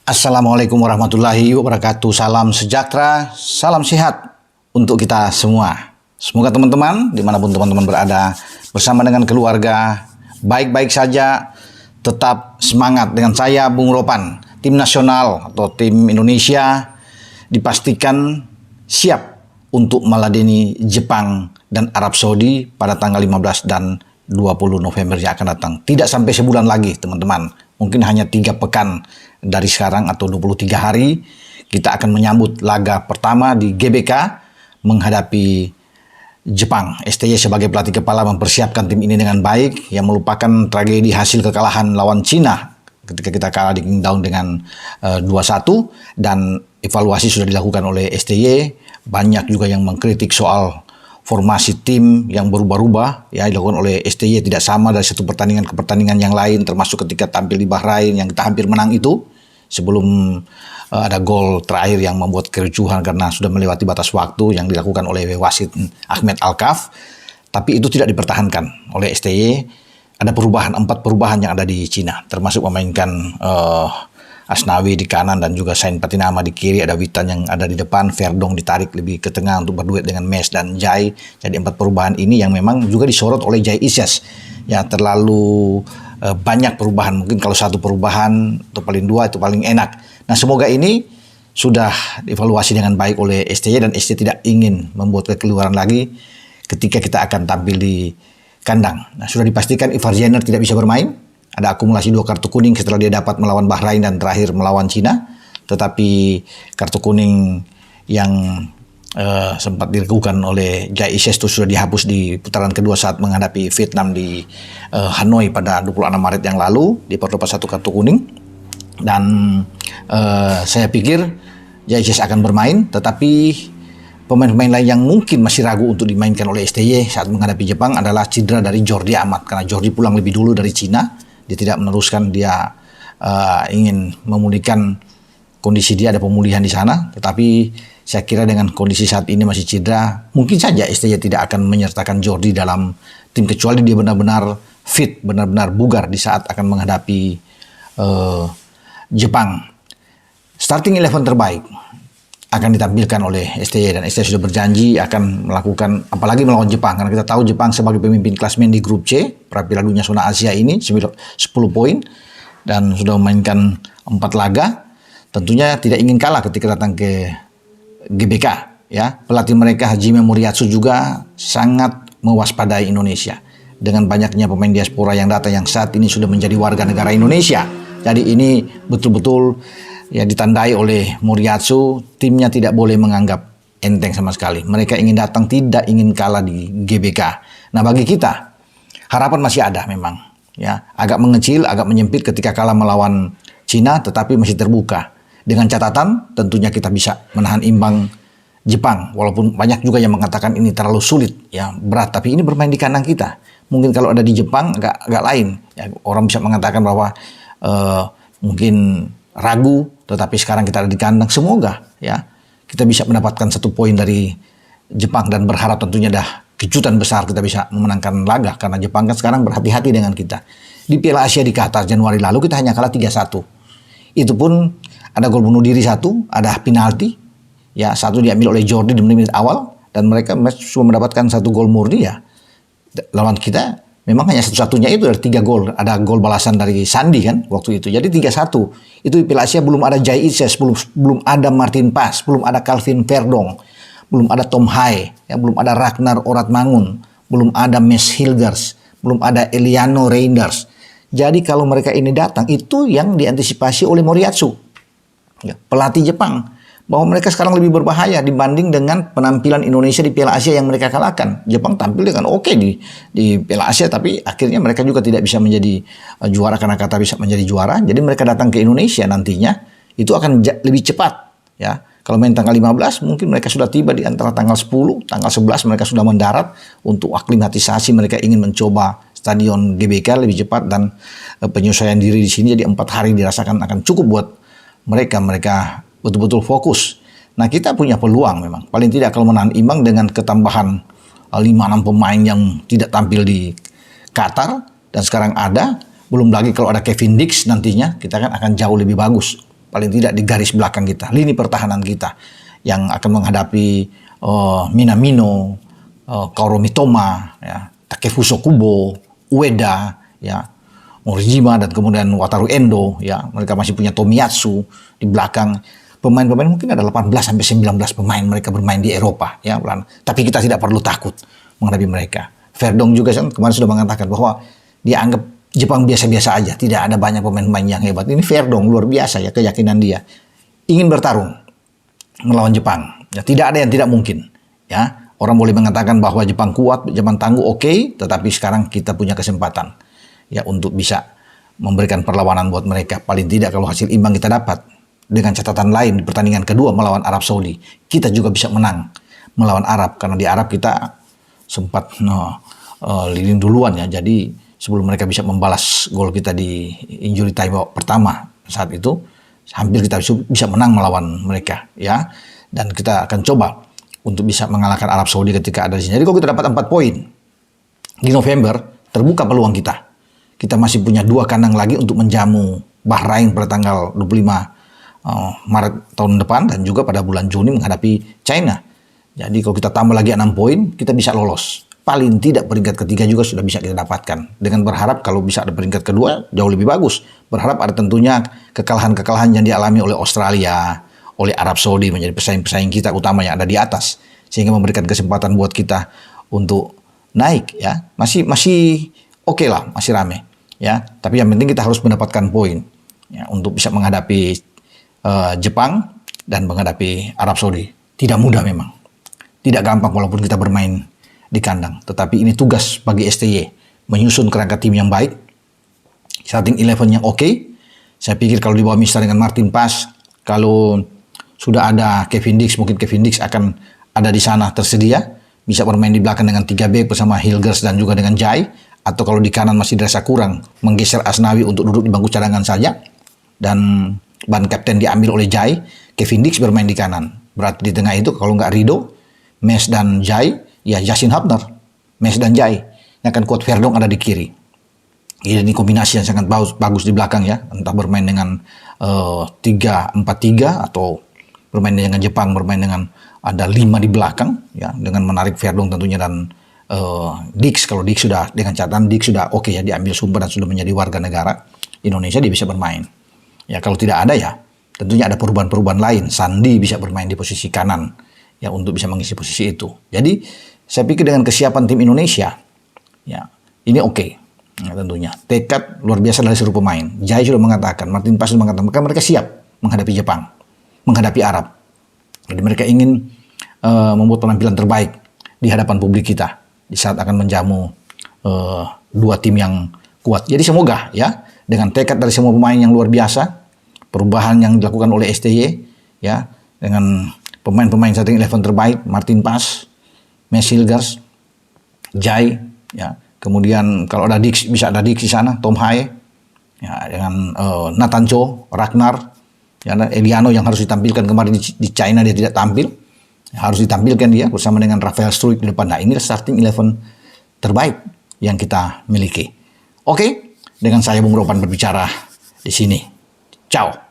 Assalamualaikum warahmatullahi wabarakatuh. Salam sejahtera, salam sehat untuk kita semua. Semoga teman-teman, dimanapun teman-teman berada, bersama dengan keluarga, baik-baik saja, tetap semangat dengan saya, Bung Ropan. Tim nasional atau tim Indonesia dipastikan siap untuk meladeni Jepang dan Arab Saudi pada tanggal 15 dan 20 November yang akan datang. Tidak sampai sebulan lagi, teman-teman. Mungkin hanya 3 pekan dari sekarang atau 23 hari kita akan menyambut laga pertama di GBK menghadapi Jepang. STY sebagai pelatih kepala mempersiapkan tim ini dengan baik yang melupakan tragedi hasil kekalahan lawan Cina ketika kita kalah di Qingdao dengan 2-1, dan evaluasi sudah dilakukan oleh STY. Banyak juga yang mengkritik soal formasi tim yang berubah-ubah ya dilakukan oleh STY, tidak sama dari satu pertandingan ke pertandingan yang lain, termasuk ketika tampil di Bahrain yang kita hampir menang itu sebelum ada gol terakhir yang membuat kericuhan karena sudah melewati batas waktu yang dilakukan oleh wasit Ahmed Alkaf. Tapi itu tidak dipertahankan oleh STY. Ada perubahan, 4 perubahan yang ada di Cina, termasuk memainkan Asnawi di kanan dan juga Sain Patinama di kiri, ada Witan yang ada di depan, Verdong ditarik lebih ke tengah untuk berduet dengan Mes dan Jai. Jadi 4 perubahan ini yang memang juga disorot oleh Jai Isyas. Ya, terlalu banyak perubahan. Mungkin kalau satu perubahan atau paling 2 itu paling enak. Nah, semoga ini sudah dievaluasi dengan baik oleh STY dan STY tidak ingin membuat kekeliruan lagi ketika kita akan tampil di kandang. Nah, sudah dipastikan Ivar Jenner tidak bisa bermain. Ada akumulasi 2 kartu kuning setelah dia dapat melawan Bahrain dan terakhir melawan Cina. Tetapi kartu kuning yang sempat dilakukan oleh Jai Isyas itu sudah dihapus di putaran kedua saat menghadapi Vietnam di Hanoi pada 26 Maret yang lalu. Diperdapat 1 kartu kuning. Dan saya pikir Jai Isyas akan bermain, tetapi pemain-pemain lain yang mungkin masih ragu untuk dimainkan oleh STY saat menghadapi Jepang adalah cedera dari Jordi Amat. Karena Jordi pulang lebih dulu dari Cina. Dia tidak meneruskan, dia ingin memulihkan kondisi dia, ada pemulihan di sana. Tetapi saya kira dengan kondisi saat ini masih cedera, mungkin saja STY tidak akan menyertakan Jordi dalam tim kecuali dia benar-benar fit, benar-benar bugar di saat akan menghadapi Jepang. Starting 11 terbaik akan ditampilkan oleh STY dan STY sudah berjanji akan melakukan, apalagi melawan Jepang, karena kita tahu Jepang sebagai pemimpin klasemen di grup C Piala Dunia Zona Asia ini 10 poin dan sudah memainkan 4 laga. Tentunya tidak ingin kalah ketika datang ke GBK ya. Pelatih mereka Hajime Moriyasu juga sangat mewaspadai Indonesia dengan banyaknya pemain diaspora yang datang yang saat ini sudah menjadi warga negara Indonesia. Jadi ini betul-betul ya ditandai oleh Moriyasu, timnya tidak boleh menganggap enteng sama sekali. Mereka ingin datang, tidak ingin kalah di GBK. Nah, bagi kita harapan masih ada memang. Ya, agak mengecil, agak menyempit ketika kalah melawan Cina, tetapi masih terbuka. Dengan catatan tentunya kita bisa menahan imbang Jepang. Walaupun banyak juga yang mengatakan ini terlalu sulit, ya berat. Tapi ini bermain di kandang kita. Mungkin kalau ada di Jepang agak lain. Ya, orang bisa mengatakan bahwa mungkin ragu, tetapi sekarang kita ada di kandang, semoga ya kita bisa mendapatkan 1 poin dari Jepang dan berharap tentunya dah kejutan besar kita bisa memenangkan laga, karena Jepang kan sekarang berhati-hati dengan kita. Di Piala Asia di Qatar Januari lalu kita hanya kalah 3-1. Itu pun ada gol bunuh diri 1, ada penalti ya, 1 diambil oleh Jordi di menit awal dan mereka cuma mendapatkan 1 gol murni ya. Lawan kita memang hanya satu-satunya itu dari 3 gol. Ada gol balasan dari Sandi kan waktu itu. Jadi 3-1. Itu di Piala Asia belum ada Jai Isyas, belum ada Martin Pas, belum ada Calvin Verdong, belum ada Tom Hai, ya, belum ada Ragnar Oratmangun, belum ada Mes Hilders, belum ada Eliano Reinders. Jadi kalau mereka ini datang, itu yang diantisipasi oleh Moriyasu, ya, pelatih Jepang. Bahwa mereka sekarang lebih berbahaya dibanding dengan penampilan Indonesia di Piala Asia yang mereka kalahkan. Jepang tampil dengan oke di Piala Asia, tapi akhirnya mereka juga tidak bisa menjadi juara karena kata bisa menjadi juara. Jadi mereka datang ke Indonesia nantinya itu akan lebih cepat. Ya, kalau main tanggal 15 mungkin mereka sudah tiba di antara tanggal 10, tanggal 11 mereka sudah mendarat untuk aklimatisasi. Mereka ingin mencoba stadion GBK lebih cepat dan penyesuaian diri di sini. Jadi 4 hari dirasakan akan cukup buat mereka. Mereka betul-betul fokus. Nah, kita punya peluang memang. Paling tidak kalau menahan imbang dengan ketambahan 5-6 pemain yang tidak tampil di Qatar dan sekarang ada, belum lagi kalau ada Kevin Dix nantinya, kita kan akan jauh lebih bagus paling tidak di garis belakang kita, lini pertahanan kita yang akan menghadapi Minamino, Kaoru Mitoma, ya, Takefuso Kubo, Ueda, ya, Morijima, dan kemudian Wataru Endo, ya, mereka masih punya Tomiyasu di belakang. Pemain-pemain mungkin ada 18 sampai 19 pemain mereka bermain di Eropa, ya, tapi kita tidak perlu takut menghadapi mereka. Verdong juga kemarin sudah mengatakan bahwa dia anggap Jepang biasa-biasa aja, tidak ada banyak pemain-pemain yang hebat. Ini Verdong luar biasa ya, keyakinan dia ingin bertarung melawan Jepang. Ya, tidak ada yang tidak mungkin. Ya, orang boleh mengatakan bahwa Jepang kuat, Jepang tangguh, oke, tetapi sekarang kita punya kesempatan ya untuk bisa memberikan perlawanan buat mereka. Paling tidak kalau hasil imbang kita dapat, dengan catatan lain di pertandingan kedua melawan Arab Saudi, kita juga bisa menang melawan Arab, karena di Arab kita sempat leading duluan ya. Jadi sebelum mereka bisa membalas gol kita di injury time pertama saat itu, hampir kita bisa menang melawan mereka ya. Dan kita akan coba untuk bisa mengalahkan Arab Saudi ketika ada di sini. Jadi kalau kita dapat 4 poin di November, terbuka peluang kita. Kita masih punya 2 kandang lagi untuk menjamu Bahrain pada tanggal 25 Maret tahun depan, dan juga pada bulan Juni menghadapi China. Jadi kalau kita tambah lagi 6 poin, kita bisa lolos. Paling tidak peringkat ketiga juga sudah bisa kita dapatkan. Dengan berharap kalau bisa ada peringkat kedua, jauh lebih bagus. Berharap ada tentunya kekalahan-kekalahan yang dialami oleh Australia, oleh Arab Saudi, menjadi pesaing-pesaing kita utama yang ada di atas. Sehingga memberikan kesempatan buat kita untuk naik ya. Masih oke lah, masih rame ya. Tapi yang penting kita harus mendapatkan poin ya, untuk bisa menghadapi Jepang dan menghadapi Arab Saudi. Tidak mudah memang. Tidak gampang walaupun kita bermain di kandang. Tetapi ini tugas bagi STY. Menyusun kerangka tim yang baik. Starting 11 yang oke. Saya pikir kalau dibawa Mister dengan Martin Paes, kalau sudah ada Kevin Dix, mungkin Kevin Dix akan ada di sana tersedia. Bisa bermain di belakang dengan 3 back bersama Hilgers dan juga dengan Jai. Atau kalau di kanan masih dirasa kurang, menggeser Asnawi untuk duduk di bangku cadangan saja. Dan ban kapten diambil oleh Jai, Kevin Dix bermain di kanan. Berarti di tengah itu kalau nggak Rido, Mes dan Jai, ya Yasin Hapner, Mes dan Jai. Yang akan kuat Verdong ada di kiri. Ini kombinasi yang sangat bagus di belakang ya. Entah bermain dengan 3-4-3 atau bermain dengan Jepang, bermain dengan ada 5 di belakang ya, dengan menarik Verdong tentunya dan Dix. Kalau Dix sudah dengan catatan Dix sudah oke ya, diambil sumpah dan sudah menjadi warga negara Indonesia, dia bisa bermain. Ya kalau tidak ada ya tentunya ada perubahan-perubahan lain. Sandi bisa bermain di posisi kanan ya untuk bisa mengisi posisi itu. Jadi saya pikir dengan kesiapan tim Indonesia ya ini oke. Ya, tentunya tekad luar biasa dari seluruh pemain. Jai sudah mengatakan, Martin Paes sudah mengatakan mereka siap menghadapi Jepang, menghadapi Arab. Jadi mereka ingin membuat penampilan terbaik di hadapan publik kita di saat akan menjamu 2 tim yang kuat. Jadi semoga ya dengan tekad dari semua pemain yang luar biasa, perubahan yang dilakukan oleh STY ya, dengan pemain-pemain starting 11 terbaik, Martin Paes, Mes Hilgers, Jai ya, kemudian kalau ada Dix, bisa ada Dix di sana, Tom Hae ya, dengan Nathan Cho, Ragnar ya, dan Eliano yang harus ditampilkan kemarin di China dia tidak tampil ya, harus ditampilkan dia bersama dengan Rafael Struijk di depan. Nah ini starting 11 terbaik yang kita miliki. Oke. Dengan saya Bung Ropan berbicara di sini. Ciao.